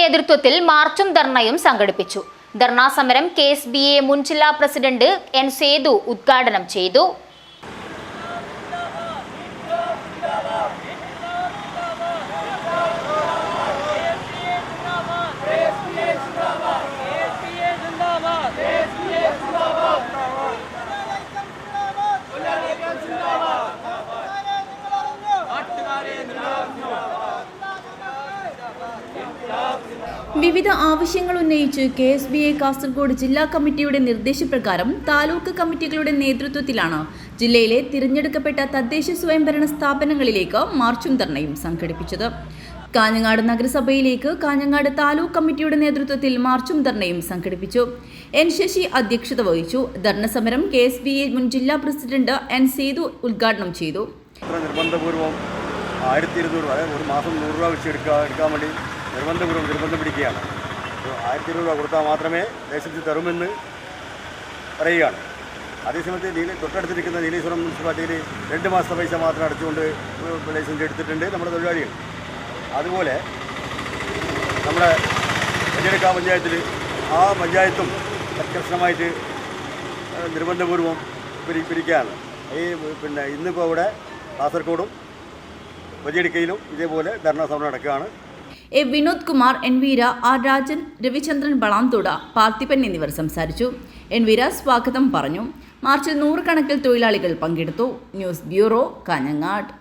നേതൃത്വത്തിൽ മാർച്ചും ധർണയും സംഘടിപ്പിച്ചു. ധർണാ സമരം KSBA മുൻ ജില്ലാ പ്രസിഡന്റ് N. സേതു ഉദ്ഘാടനം ചെയ്തു. വിവിധ ആവശ്യങ്ങൾ ഉന്നയിച്ച് KSBA കാസർഗോഡ് ജില്ലാ കമ്മിറ്റിയുടെ നിർദ്ദേശപ്രകാരം താലൂക്ക് കമ്മിറ്റികളുടെ നേതൃത്വത്തിലാണ് ജില്ലയിലെ തിരഞ്ഞെടുക്കപ്പെട്ട തദ്ദേശ സ്വയംഭരണ സ്ഥാപനങ്ങളിലേക്ക് മാർച്ചും ധർണയും സംഘടിപ്പിച്ചത്. കാഞ്ഞങ്ങാട് നഗരസഭയിലേക്ക് കാഞ്ഞങ്ങാട് താലൂക്ക് കമ്മിറ്റിയുടെ നേതൃത്വത്തിൽ മാർച്ചും ധർണയും സംഘടിപ്പിച്ചു. N. ശശി അധ്യക്ഷത വഹിച്ചു. ധർണ സമരം KSBA മുൻ ജില്ലാ പ്രസിഡന്റ് N. സേതു ഉദ്ഘാടനം ചെയ്തു. നിർബന്ധപൂർവ്വം 1200 അതായത് ഒരു മാസം 100 രൂപ വെച്ച് എടുക്കാൻ വേണ്ടി നിർബന്ധം പിടിക്കുകയാണ്. 1200 രൂപ കൊടുത്താൽ മാത്രമേ ദേശത്ത് തരുമെന്ന് പറയുകയാണ്. അതേസമയത്ത് തൊട്ടടുത്തിരിക്കുന്ന നീലേശ്വരം മുനിസിപ്പാലിറ്റിയിൽ 2 മാസത്തെ പൈസ മാത്രം അടച്ചുകൊണ്ട് ലൈസൻസ് എടുത്തിട്ടുണ്ട് നമ്മുടെ തൊഴിലാളികൾ. അതുപോലെ നമ്മുടെ വെഞ്ഞെടുക്കാവ് പഞ്ചായത്തിൽ ആ പഞ്ചായത്തും കർശനമായിട്ട് നിർബന്ധപൂർവ്വം പിരിക്കുകയാണ്. ഇന്നിപ്പോൾ ഇവിടെ കാസർഗോഡും വെഞ്ഞെടുക്കയിലും ഇതേപോലെ ധർണാ സമരം നടക്കുകയാണ്. A. Vinod Kumar, N. Veera, R. Rajan, Ravichandran Valanthoda, Parthipan എന്നിവർ സംസാരിച്ചു. N. വീര സ്വാഗതം പറഞ്ഞു. മാർച്ചിൽ 100 കണക്കിൽ തൊഴിലാളികൾ പങ്കെടുത്തു. News bureau, Kanhangad.